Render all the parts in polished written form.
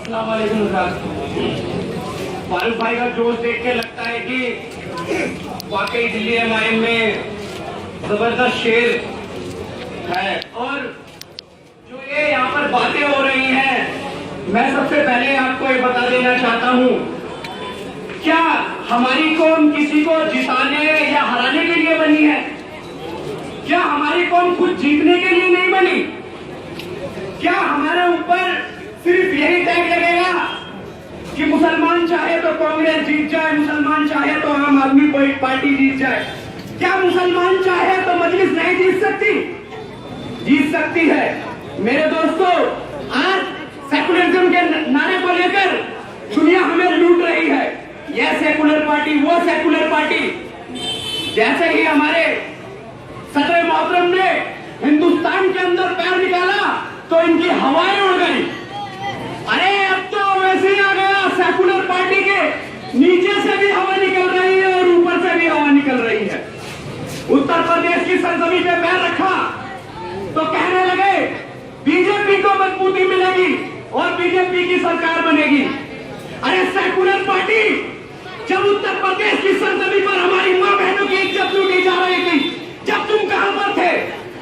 अस्सलामुअलैकुम फारूक भाई का जोश देख के लगता है कि वाकई दिल्ली एमआईएम में जबरदस्त शेर है। और जो ये यहाँ पर बातें हो रही हैं, मैं सबसे पहले आपको ये बता देना चाहता हूँ, क्या हमारी कौम किसी को जिताने या हराने के लिए बनी है? क्या हमारी कौम खुद जीतने के लिए नहीं बनी? क्या हमारे ऊपर सिर्फ यही टैग लगेगा कि मुसलमान चाहे तो कांग्रेस जीत जाए, मुसलमान चाहे तो आम आदमी पार्टी जीत जाए? क्या मुसलमान चाहे तो मजलिस नहीं जीत सकती? जीत सकती है। मेरे दोस्तों, आज सेकुलरिज्म के नारे को लेकर दुनिया हमें लूट रही है। यह सेकुलर पार्टी, वो सेकुलर पार्टी। जैसे ही हमारे सदर मोहतरम ने हिंदुस्तान के अंदर पैर निकाला तो इनकी हवाएं उड़ गई। अरे अब तो वैसे ही आ गया, सेकुलर पार्टी के नीचे से भी हवा निकल रही है और ऊपर से भी हवा निकल रही है। उत्तर प्रदेश की सरजमी पे पैर रखा तो कहने लगे बीजेपी को मजबूती मिलेगी और बीजेपी की सरकार बनेगी। अरे सेकुलर पार्टी, जब उत्तर प्रदेश की सरजमी पर हमारी मां बहनों की इज्जत लूटी जा रही थी, जब तुम कहां पर थे?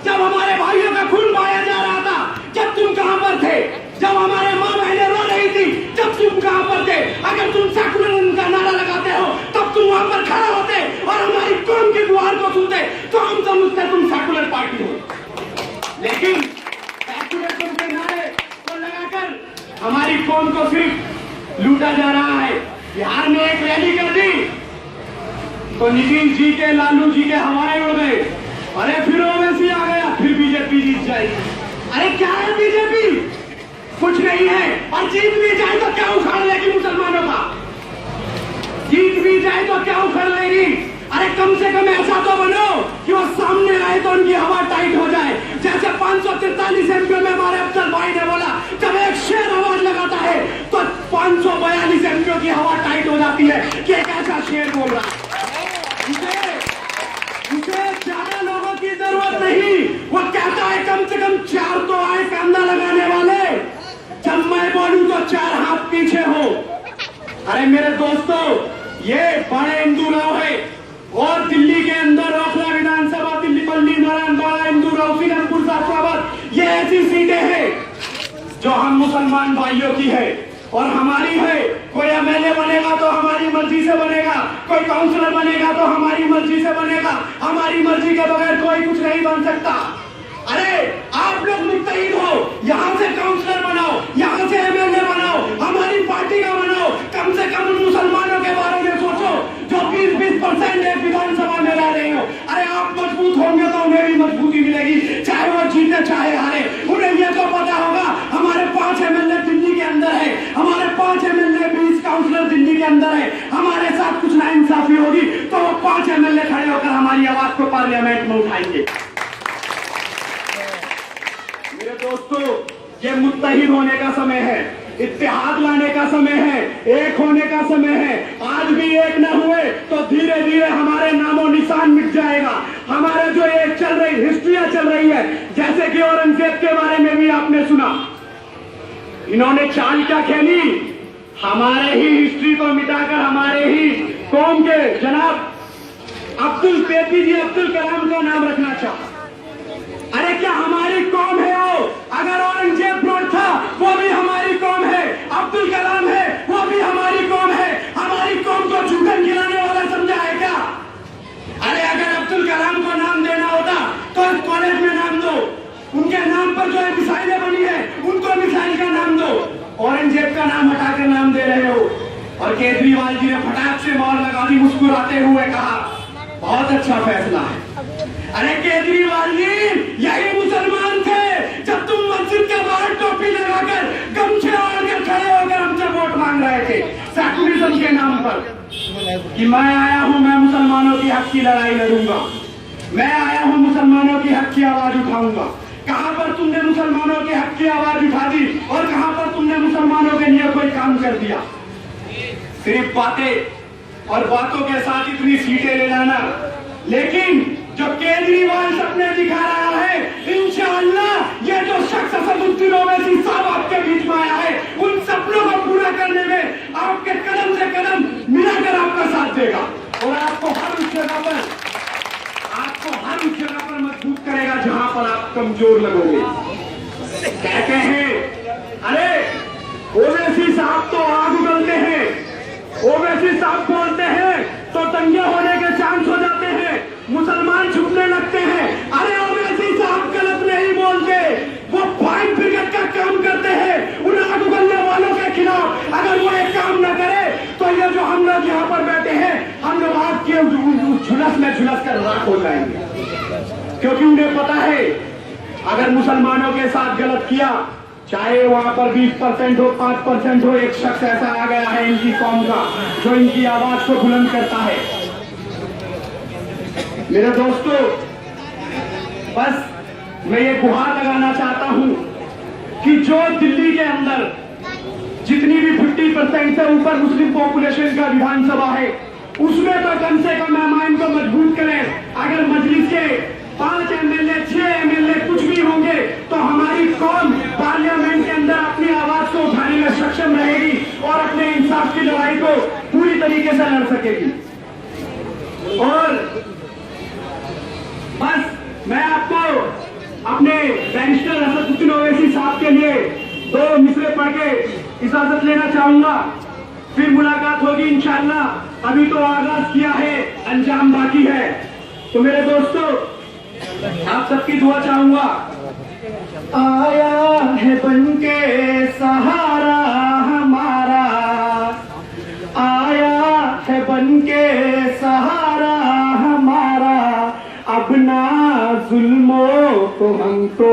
जब हमारे भाइयों का खून बहाया जा रहा था, जब तुम कहां पर थे? जब हमारे मां बहनें रो रही थी, जब तुम कहां पर थे? अगर तुम सेकुलरिज्म का नारा लगाते हो तब तुम वहां पर खड़े होते और हमारी कौम की गुहार को सुनते तो हम समझते तुम सेकुलर पार्टी हो। लेकिन सेकुलरिज्म के नारे को लगाकर हमारी कौम को सिर्फ लूटा जा रहा है। बिहार में एक रैली कर दी तो नीतीश जी के, लालू जी के हवाएं उड़ गए। अरे फिर ओवैसी आ गया, फिर बीजेपी जीत जाएगी। अरे क्या है बीजेपी? कुछ नहीं है। और जीत भी जाए तो क्या उखाड़ लेगी मुसलमानों का? जीत भी जाए तो क्या उखाड़ लेगी? अरे कम से कम ऐसा तो बनो कि वो सामने आए तो उनकी हवा टाइट हो जाए। जैसे 543 एमपी में हमारे अफजल भाई ने बोला, जब एक शेर आवाज लगाता है तो 542 एमपी की हवा टाइट हो जाती है कि एक ऐसा शेर बोल रहा है। उसे ज्यादा लोगों की जरूरत नहीं। वो कहता है कम से कम 4 तो आए कंधा लगाने वाले। जब मैं बोलूं तो 4 हाथ पीछे हो। अरे मेरे दोस्तों, ये बड़े इंदूराव है और दिल्ली के अंदर रोखला विधानसभा, दिल्ली बल्ली नारायण बाड़ा, इंदूराव, फिरोजपुर, साफाबाद, ये ऐसी सीटें हैं जो हम मुसलमान भाइयों की है और हमारी है। कोई एमएलए बनेगा तो हमारी मर्जी से बनेगा, कोई काउंसलर बनेगा तो हमारी मर्जी से बनेगा। हमारी मर्जी के बगैर कोई कुछ नहीं बन सकता। अरे आप लोग मुत्तहिद हो, यहाँ से काउंसलर बनाओ, यहाँ से एमएलए बनाओ, हमारी पार्टी का बनाओ। कम से कम उन मुसलमानों के बारे में सोचो जो 20% विधानसभा में रह रहे हो। अरे आप मजबूत होंगे तो उन्हें भी मजबूती मिलेगी, चाहे वो जीते चाहे हारे। उन्हें ये तो पता होगा हमारे 5 एमएलए दिल्ली के अंदर है, हमारे 5 एमएलए 20 काउंसलर दिल्ली के अंदर है। हमारे साथ कुछ नाइंसाफी होगी तो वो 5 एमएलए खड़े होकर हमारी आवाज को पार्लियामेंट में उठाएंगे। मेरे दोस्तों, ये मुत्तहिद होने का समय है, इत्तेहाद लाने का समय है, एक होने का समय है। आज भी एक न हुए तो धीरे धीरे हमारे नामो निशान मिट जाएगा। हमारे जो एक चल रही हिस्ट्रियां चल रही है, जैसे कि औरंगजेब के बारे में भी आपने सुना, इन्होंने चाल क्या खेली? हमारे ही हिस्ट्री को मिटाकर हमारे ही कौम के जनाब APJ अब्दुल कलाम का नाम रखना चाहा। अरे क्या हमारी कौम है वो? अगर औरंगजेब लौट था वो भी हमारी कौम है, अब्दुल कलाम है वो भी हमारी कौम है। हमारी कौम को जूठन गिराने वाला समझा है क्या? अरे अगर अब्दुल कलाम को नाम देना होता तो इस कॉलेज में नाम दो, उनके नाम पर जो मिसाइलें बनी है उनको मिसाइल का नाम दो। औरंगजेब का नाम हटाकर नाम दे रहे हो। और केजरीवाल जी ने फटाक से मोहर लगा दी, मुस्कुराते हुए कहा बहुत अच्छा फैसला है। अरे केजरीवाल जी, यही मुसलमान थे जब तुम मस्जिद के बाहर टोपी लगाकर गमछे ओढ़कर खड़े होकर हमसे वोट मांग रहे थे सेकुलरिज्म के नाम पर कि मैं आया हूं, मैं मुसलमानों की हक की लड़ाई लड़ूंगा, मैं आया हूं मुसलमानों की हक की आवाज उठाऊंगा। कहां पर तुमने मुसलमानों के हक की आवाज उठा दी और कहां पर तुमने मुसलमानों के लिए कोई काम कर दिया? सिर्फ बातें और बातों के साथ इतनी सीटें ले लाना। लेकिन जो केजरीवाल सपने दिखा रहा है, इंशाअल्लाह ये जो शख्स असदुद्दीन ओवैसी साहब आपके बीच में आया है, उन सपनों को चोर लगोगे। कहते हैं अरे ओवैसी साहब तो आग उगलते हैं, ओवैसी साहब बोलते हैं तो दंगे होने के चांस हो जाते हैं, मुसलमान छुपने लगते हैं। अरे ओवैसी साहब गलत नहीं बोलते, वो फायर ब्रिगेड का काम करते हैं उन आग उगलने वालों के खिलाफ। अगर वो एक काम न करे तो ये जो हम लोग यहाँ पर बैठे हैं, हम लोग आग के झुलस में झुलस कर राख हो जाएंगे, क्योंकि उन्हें पता है अगर मुसलमानों के साथ गलत किया, चाहे वहां पर 20% हो 5% हो, एक शख्स ऐसा आ गया है इनकी कौम का जो इनकी आवाज को बुलंद करता है। मेरे दोस्तों, बस मैं ये गुहार लगाना चाहता हूं कि जो दिल्ली के अंदर जितनी भी 50% से ऊपर मुस्लिम पॉपुलेशन का विधानसभा है, उसमें तो कम से कम मेहमान को मजबूत करें। अगर मजलिस के 5 एमएलए 6 एमएलए कुछ भी होंगे तो हमारी कौम पार्लियामेंट के अंदर अपनी आवाज को उठाने में सक्षम रहेगी और अपने इंसाफ की लड़ाई को पूरी तरीके से लड़ सकेगी। और बस मैं आपको अपने बैरिस्टर असदुद्दीन ओवैसी साहब के लिए 2 मिसरे पढ़ के इजाजत लेना चाहूंगा, फिर मुलाकात होगी इंशाअल्लाह। अभी तो आगाज किया है, अंजाम बाकी है। तो मेरे दोस्तों, आप सबकी दुआ चाहूंगा। आया है बनके सहारा हमारा, आया है बनके सहारा हमारा, अब ना जुल्मों को हम तो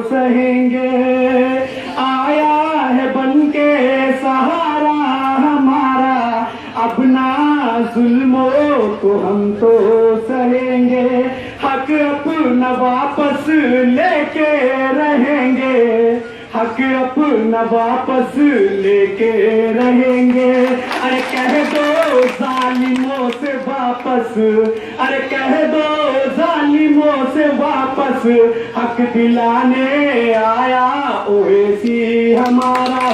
सहेंगे। आया है बनके सहारा हमारा, अब ना जुल्मों को हम तो सहेंगे। हक अपना वापस लेके रहेंगे, हक अपना वापस लेके रहेंगे। अरे कह दो जालिमों से वापस, अरे कह दो जालिमों से वापस, हक दिलाने आया ओवैसी हमारा।